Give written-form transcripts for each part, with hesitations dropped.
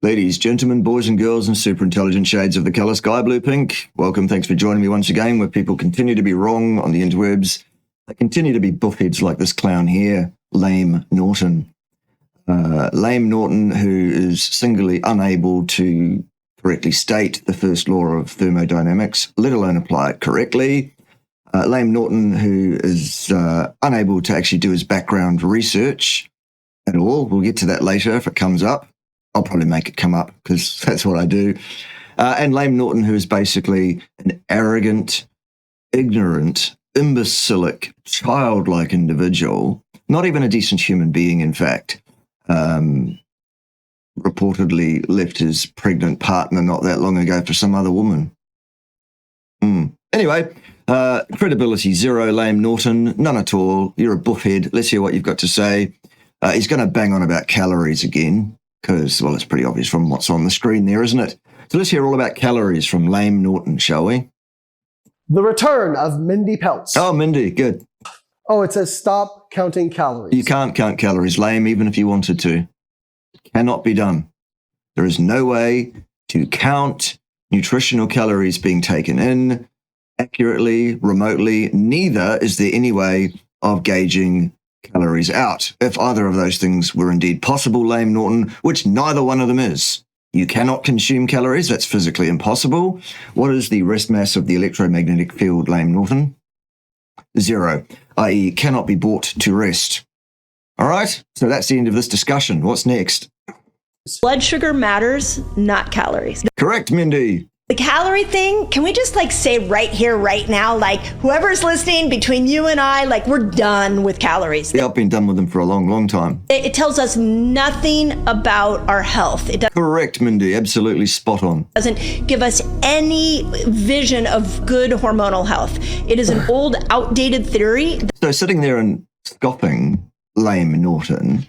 Ladies, gentlemen, boys and girls, and super intelligent shades of the colour sky blue pink, welcome. Thanks for joining me once again, where people continue to be wrong on the interwebs. They continue to be buffheads like this clown here, Lame Norton. Lame Norton, who is singularly unable to correctly state the first law of thermodynamics, let alone apply it correctly. Lame Norton, who is unable to actually do his background research at all. We'll get to that later if it comes up. I'll probably make it come up because that's what I do. And Lame Norton, who is basically an arrogant, ignorant, imbecilic, childlike individual, not even a decent human being, in fact, reportedly left his pregnant partner not that long ago for some other woman. Anyway, credibility zero, Lame Norton, none at all. You're a buffhead. Let's hear what you've got to say. He's going to bang on about calories again. Because, well, it's pretty obvious from what's on the screen there, isn't it? So let's hear all about calories from Lame Norton, shall we? The return of Mindy Peltz. Oh, Mindy, good. Oh, it says stop counting calories. You can't count calories, Lame, even if you wanted to. It cannot be done. There is no way to count nutritional calories being taken in accurately, remotely. Neither is there any way of gauging calories out, if either of those things were indeed possible, Lame Norton, which neither one of them is. You cannot consume calories. That's physically impossible. What is the rest mass of the electromagnetic field, Lame Norton? Zero, i.e. cannot be brought to rest. All right, so that's the end of this discussion. What's next? Blood sugar matters, not calories. Correct, Mindy. The calorie thing, can we just say right here, right now, whoever's listening, between you and I, we're done with calories. Yeah, I've been done with them for a long, long time. It tells us nothing about our health. It Correct, Mindy. Absolutely spot on. doesn't give us any vision of good hormonal health. It is an old, outdated theory. So sitting there and scoffing Lame Norton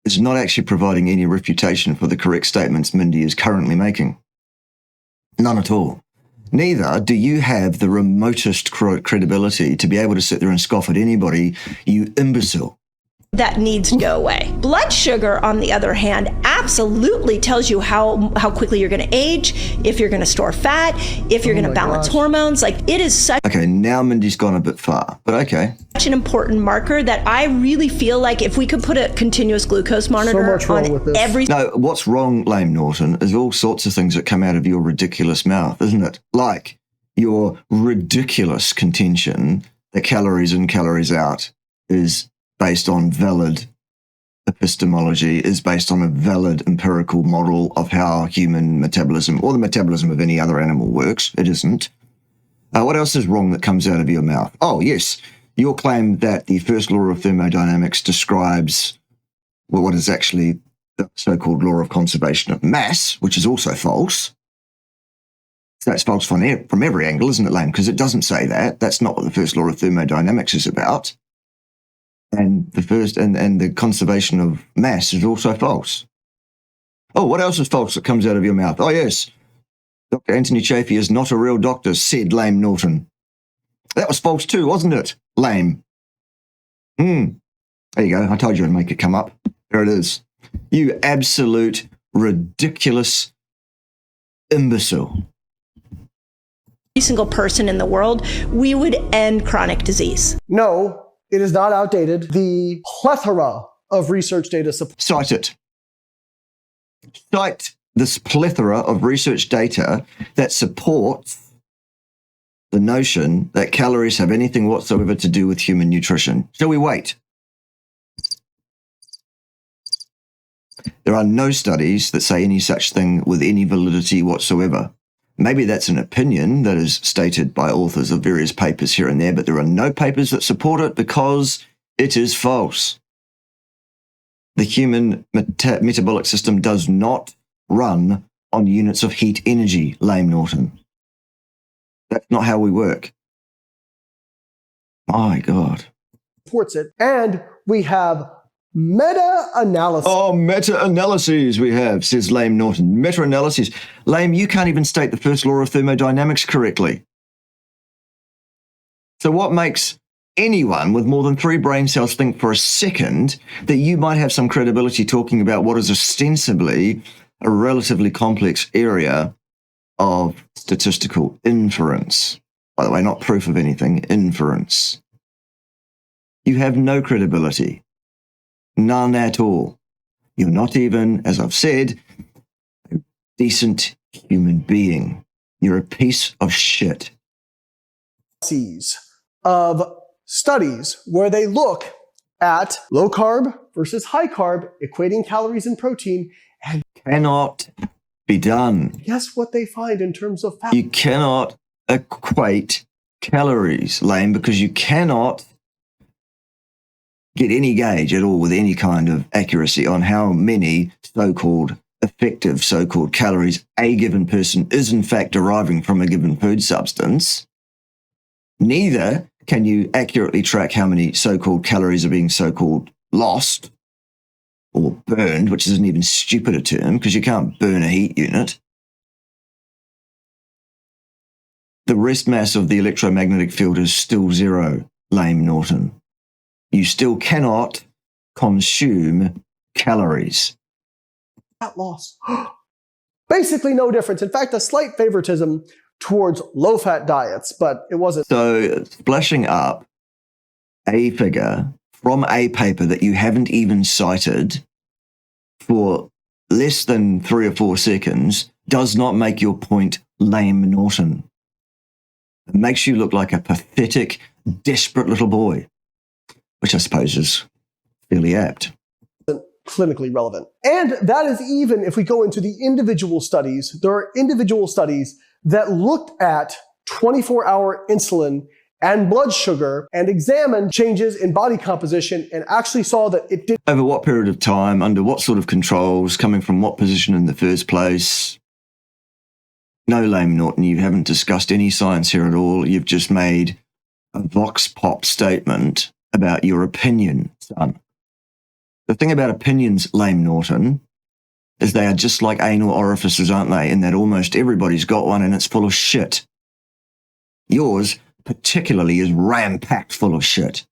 is not actually providing any refutation for the correct statements Mindy is currently making. None at all. Neither do you have the remotest credibility to be able to sit there and scoff at anybody, you imbecile. That needs to go away. Blood sugar, on the other hand, absolutely tells you how quickly you're going to age, if you're going to store fat, if you're going to balance hormones. It is such Okay, now Mindy's gone a bit far, but okay. an important marker that I really feel like if we could put a continuous glucose monitor on every... No, what's wrong, Lame Norton, is all sorts of things that come out of your ridiculous mouth, isn't it? Like your ridiculous contention that calories in, calories out is based on valid epistemology, is based on a valid empirical model of how human metabolism or the metabolism of any other animal works. It isn't. What else is wrong that comes out of your mouth? Oh, yes, your claim that the first law of thermodynamics describes what is actually the so-called law of conservation of mass, which is also false. So that's false from every angle, isn't it, Lame? Because it doesn't say that. That's not what the first law of thermodynamics is about. And the first and the conservation of mass is also false. Oh, what else is false that comes out of your mouth? Oh, yes. Dr. Anthony Chaffy is not a real doctor, said Lame Norton. That was false too, wasn't it? Lame. There you go. I told you I'd make it come up. There it is. You absolute ridiculous imbecile. Every single person in the world, we would end chronic disease. No, it is not outdated. The plethora of research data supports. Cite it. Cite this plethora of research data that supports the notion that calories have anything whatsoever to do with human nutrition. Shall we wait? There are no studies that say any such thing with any validity whatsoever. Maybe that's an opinion that is stated by authors of various papers here and there, but there are no papers that support it because it is false. The human metabolic system does not run on units of heat energy, Lame Norton. That's not how we work. My God. Supports it. And we have meta-analysis. Oh, meta-analyses we have, says Lame Norton. Meta-analyses. Lame, you can't even state the first law of thermodynamics correctly. So what makes anyone with more than 3 brain cells think for a second that you might have some credibility talking about what is ostensibly a relatively complex area of statistical inference. By the way, not proof of anything, inference. You have no credibility. None at all. You're not even, as I've said, a decent human being. You're a piece of shit. Of studies where they look at low carb versus high carb, equating calories and protein, and Cannot be done. guess what they find in terms of fat? You cannot equate calories, Lane, because you cannot get any gauge at all with any kind of accuracy on how many so-called effective so-called calories a given person is in fact deriving from a given food substance. Neither can you accurately track how many so-called calories are being so-called lost or burned, which is an even stupider term because you can't burn a heat unit. The rest mass of the electromagnetic field is still zero, lame Norton. You still cannot consume calories. Fat loss. Basically no difference. In fact, a slight favoritism towards low-fat diets, but it wasn't. So splashing up a figure from a paper that you haven't even cited for less than 3 or 4 seconds does not make your point, lame Norton. It makes you look like a pathetic, desperate little boy, which I suppose is fairly apt. Clinically relevant. And that is even if we go into the individual studies. There are individual studies that looked at 24-hour insulin and blood sugar and examined changes in body composition and actually saw that it did. Over what period of time, under what sort of controls, coming from what position in the first place? No, lame Norton, you haven't discussed any science here at all. You've just made a vox pop statement about your opinion, son. The thing about opinions, lame Norton, is they are just like anal orifices, aren't they? In that almost everybody's got one and it's full of shit. Yours, particularly, is ram-packed full of shit.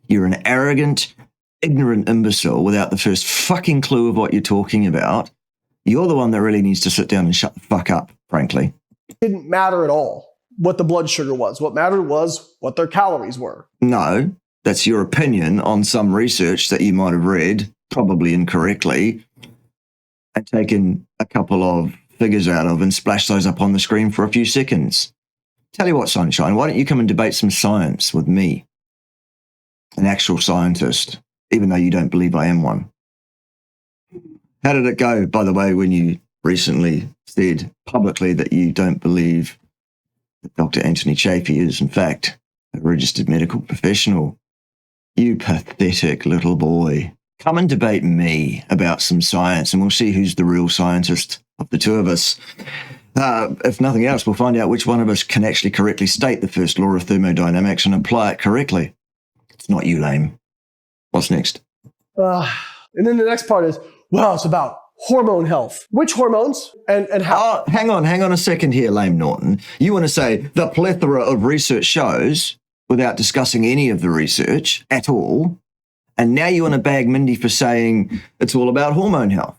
You're an arrogant, ignorant imbecile without the first fucking clue of what you're talking about. You're the one that really needs to sit down and shut the fuck up, frankly. It didn't matter at all what the blood sugar was. What mattered was what their calories were. No, that's your opinion on some research that you might have read, probably incorrectly, and taken a couple of figures out of and splashed those up on the screen for a few seconds. Tell you what, Sunshine, why don't you come and debate some science with me, an actual scientist, even though you don't believe I am one. How did it go, by the way, when you recently said publicly that you don't believe that Dr. Anthony Chaffy is, in fact, a registered medical professional? You pathetic little boy. Come and debate me about some science and we'll see who's the real scientist of the two of us. If nothing else, we'll find out which one of us can actually correctly state the first law of thermodynamics and apply it correctly. It's not you, lame. What's next? And then the next part is, well, it's about hormone health. Which hormones and how? Oh, hang on a second here, lame Norton. You want to say the plethora of research shows without discussing any of the research at all, and now you want to bag Mindy for saying it's all about hormone health.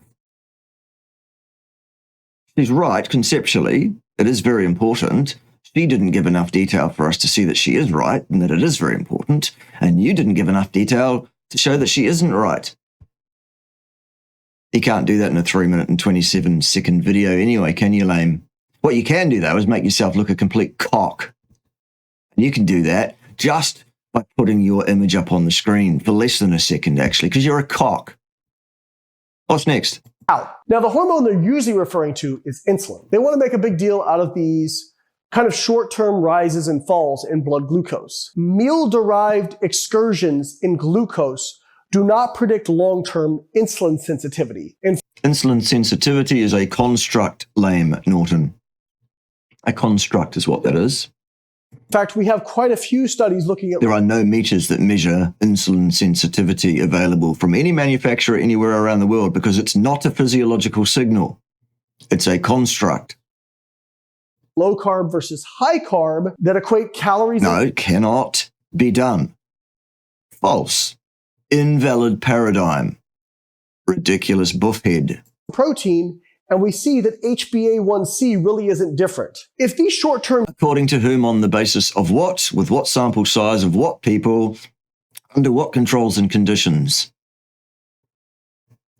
She's right, conceptually. It is very important. She didn't give enough detail for us to see that she is right and that it is very important, and you didn't give enough detail to show that she isn't right. You can't do that in a 3-minute and 27-second video anyway, can you, lame? What you can do, though, is make yourself look a complete cock. And you can do that just by putting your image up on the screen for less than a second, actually, because you're a cock. What's next? Now, the hormone they're usually referring to is insulin. They want to make a big deal out of these kind of short-term rises and falls in blood glucose. Meal-derived excursions in glucose do not predict long-term insulin sensitivity. Insulin sensitivity is a construct, lame Norton. A construct is what that is. In fact, we have quite a few studies looking at... There are no meters that measure insulin sensitivity available from any manufacturer anywhere around the world because it's not a physiological signal. It's a construct. Low carb versus high carb that equate calories... No, it cannot be done. False. Invalid paradigm. Ridiculous buffhead. Protein And we see that HbA1c really isn't different. If these short-term... According to whom, on the basis of what, with what sample size, of what people, under what controls and conditions?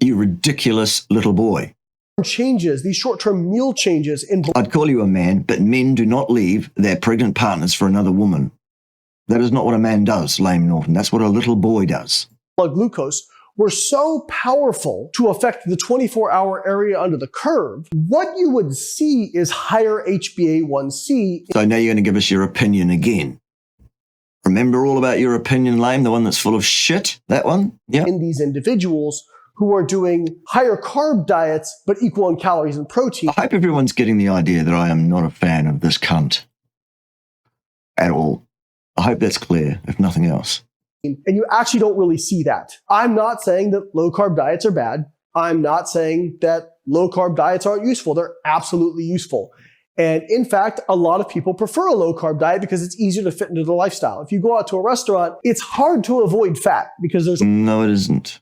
You ridiculous little boy. changes, these short-term meal changes in blood... I'd call you a man, but men do not leave their pregnant partners for another woman. That is not what a man does, lame Norton. That's what a little boy does. Blood glucose were so powerful to affect the 24-hour area under the curve, what you would see is higher HbA1c. So now you're going to give us your opinion again. Remember all about your opinion, lame, the one that's full of shit? That one? Yeah. In these individuals who are doing higher carb diets, but equal in calories and protein. I hope everyone's getting the idea that I am not a fan of this cunt at all. I hope that's clear, if nothing else. And you actually don't really see that. I'm not saying that low-carb diets are bad. I'm not saying that low-carb diets aren't useful. They're absolutely useful. And in fact, a lot of people prefer a low-carb diet because it's easier to fit into their lifestyle. If you go out to a restaurant, it's hard to avoid fat because there's... No, it isn't.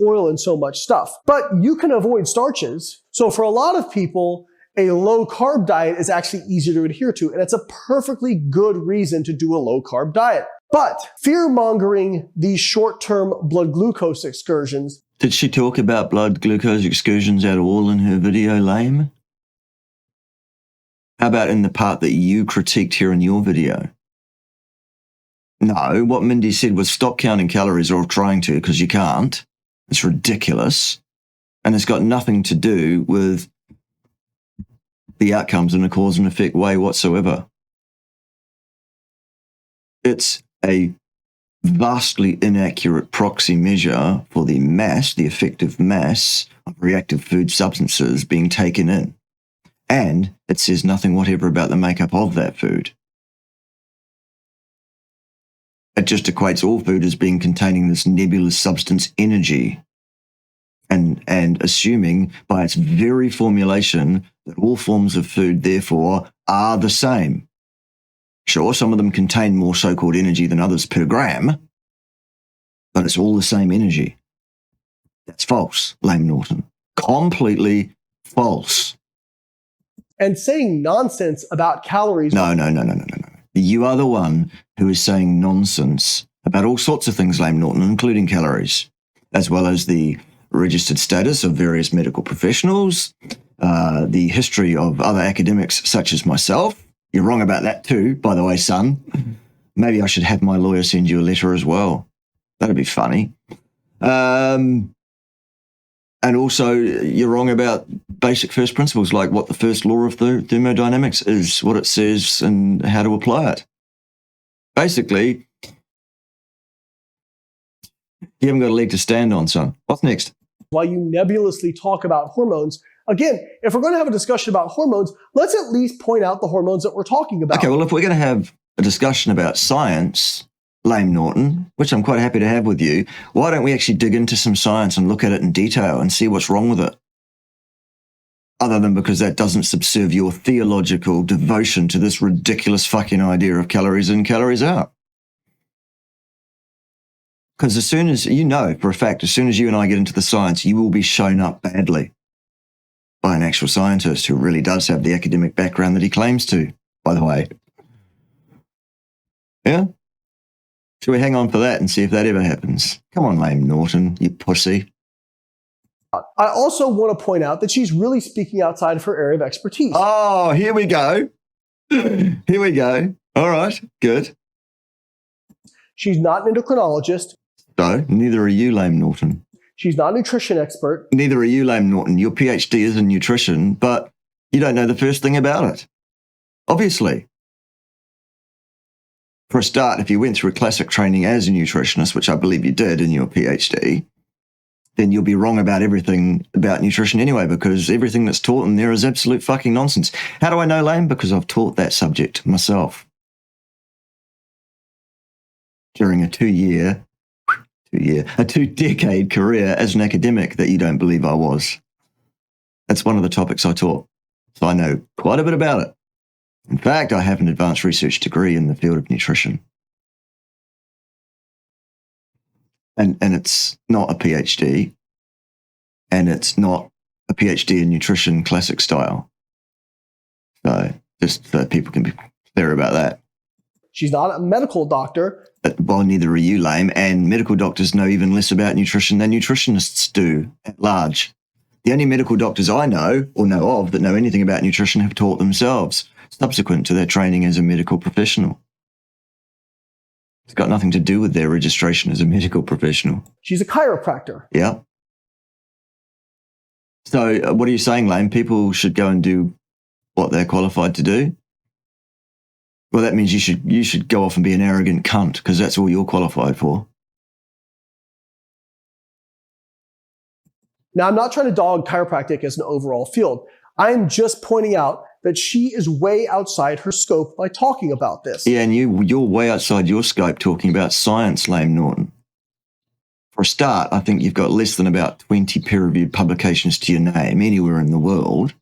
...oil and so much stuff. But you can avoid starches. So for a lot of people, a low-carb diet is actually easier to adhere to. And it's a perfectly good reason to do a low-carb diet. But fear-mongering these short-term blood glucose excursions... Did she talk about blood glucose excursions at all in her video, lame? How about in the part that you critiqued here in your video? No, what Mindy said was stop counting calories or trying to because you can't. It's ridiculous. And it's got nothing to do with the outcomes in a cause and effect way whatsoever. It's a vastly inaccurate proxy measure for the mass, the effective mass of reactive food substances being taken in. And it says nothing whatever about the makeup of that food. It just equates all food as being containing this nebulous substance energy and assuming by its very formulation that all forms of food, therefore, are the same. Sure, some of them contain more so-called energy than others per gram, but it's all the same energy. That's false, lame Norton. Completely false. And saying nonsense about calories... No. You are the one who is saying nonsense about all sorts of things, lame Norton, including calories, as well as the registered status of various medical professionals, the history of other academics such as myself. You're wrong about that too, by the way, son. Maybe I should have my lawyer send you a letter as well. That'd be funny. And also, you're wrong about basic first principles, like what the first law of thermodynamics is, what it says, and how to apply it. Basically, you haven't got a leg to stand on, son. What's next? While you nebulously talk about hormones, again, if we're going to have a discussion about hormones, let's at least point out the hormones that we're talking about. Okay, well, if we're going to have a discussion about science, lame Norton, which I'm quite happy to have with you, why don't we actually dig into some science and look at it in detail and see what's wrong with it? Other than because that doesn't subserve your theological devotion to this ridiculous fucking idea of calories in, calories out. Because as soon as, you know for a fact, as soon as you and I get into the science, you will be shown up badly by an actual scientist who really does have the academic background that he claims to, by the way. Yeah? Should we hang on for that and see if that ever happens? Come on, lame Norton, you pussy. I also want to point out that she's really speaking outside of her area of expertise. Oh, here we go. Here we go. All right, good. She's not an endocrinologist. So, neither are you, lame Norton. She's not a nutrition expert. Neither are you, lame Norton. Your PhD is in nutrition, but you don't know the first thing about it. Obviously. For a start, if you went through a classic training as a nutritionist, which I believe you did in your PhD, then you'll be wrong about everything about nutrition anyway, because everything that's taught in there is absolute fucking nonsense. How do I know, lame? Because I've taught that subject myself during a two-decade career as an academic that you don't believe I was. That's one of the topics I taught. So I know quite a bit about it. In fact, I have an advanced research degree in the field of nutrition. And it's not a PhD, and it's not a PhD in nutrition, classic style. So just so people can be clear about that. She's not a medical doctor. Well, neither are you, lame. And medical doctors know even less about nutrition than nutritionists do at large. The only medical doctors I know or know of that know anything about nutrition have taught themselves subsequent to their training as a medical professional. It's got nothing to do with their registration as a medical professional. She's a chiropractor. Yeah. So what are you saying, lame? People should go and do what they're qualified to do? Well, that means you should go off and be an arrogant cunt because that's all you're qualified for. Now, I'm not trying to dog chiropractic as an overall field. I'm just pointing out that she is way outside her scope by talking about this. Yeah, and you're way outside your scope talking about science, lame Norton. For a start, I think you've got less than about 20 peer-reviewed publications to your name anywhere in the world.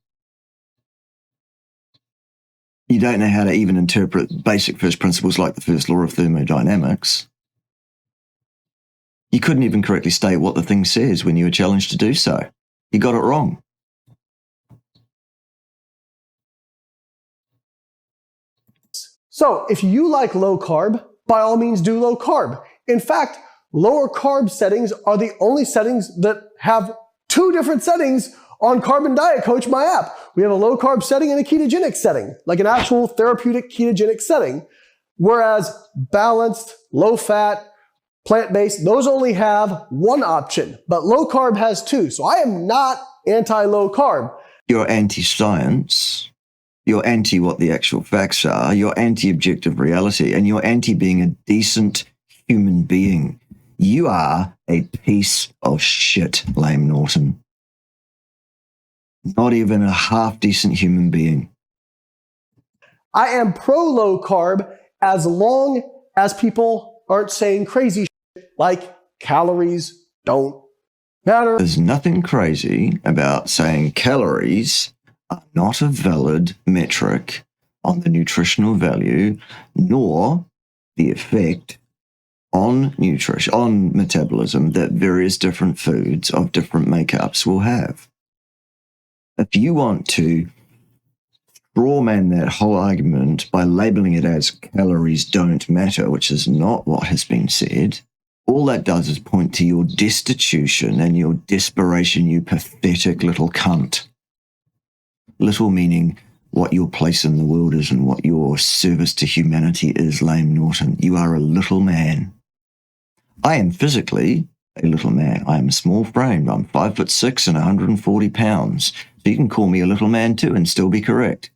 You don't know how to even interpret basic first principles like the first law of thermodynamics. You couldn't even correctly state what the thing says when you were challenged to do so. You got it wrong. So if you like low carb, by all means do low carb. In fact, lower carb settings are the only settings that have two different settings on Carbon Diet Coach, my app. We have a low carb setting and a ketogenic setting, like an actual therapeutic ketogenic setting. Whereas balanced, low fat, plant-based, those only have one option, but low carb has two. So I am not anti-low carb. You're anti-science. You're anti what the actual facts are. You're anti-objective reality, and you're anti being a decent human being. You are a piece of shit, lame Norton. Not even a half-decent human being. I am pro-low carb as long as people aren't saying crazy shit like calories don't matter. There's nothing crazy about saying calories are not a valid metric on the nutritional value, nor the effect on nutrition, on metabolism that various different foods of different makeups will have. If you want to strawman that whole argument by labeling it as calories don't matter, which is not what has been said, all that does is point to your destitution and your desperation, you pathetic little cunt. Little meaning what your place in the world is and what your service to humanity is, lame Norton. You are a little man. I am physically a little man. I am small framed. I'm 5'6" and 140 pounds. So you can call me a little man too and still be correct.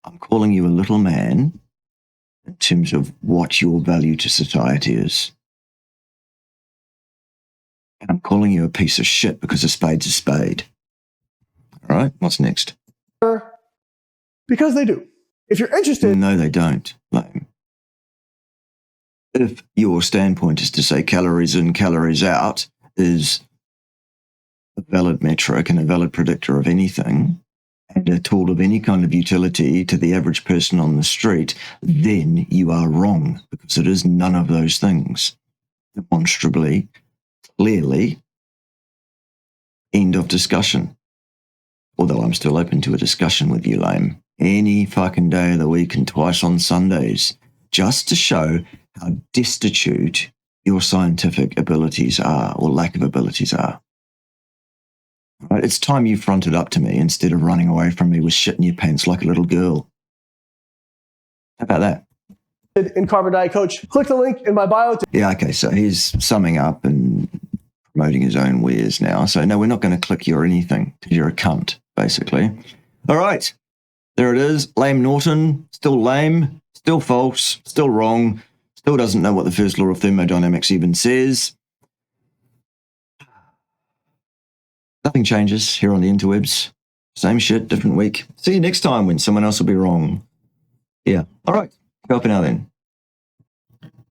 I'm calling you a little man in terms of what your value to society is. And I'm calling you a piece of shit because a spade's a spade. All right, what's next? Because they do. If you're interested... No, they don't. Lame. If your standpoint is to say calories in, calories out is a valid metric and a valid predictor of anything, and a tool of any kind of utility to the average person on the street, then you are wrong, because it is none of those things. Demonstrably, clearly, end of discussion. Although I'm still open to a discussion with you, lame, any fucking day of the week and twice on Sundays, just to show how destitute your scientific abilities are, or lack of abilities are. Right? It's time you fronted up to me instead of running away from me with shit in your pants like a little girl. How about that? In Carbon Diet Coach, click the link in my bio. Yeah, okay, so he's summing up and promoting his own wares now. So no, we're not going to click you or anything because you're a cunt, basically. All right, there it is. Lame Norton, still lame, still false, still wrong, still doesn't know what the first law of thermodynamics even says. Nothing changes here on the interwebs. Same shit, different week. See you next time when someone else will be wrong. Yeah, all right, go up and out then.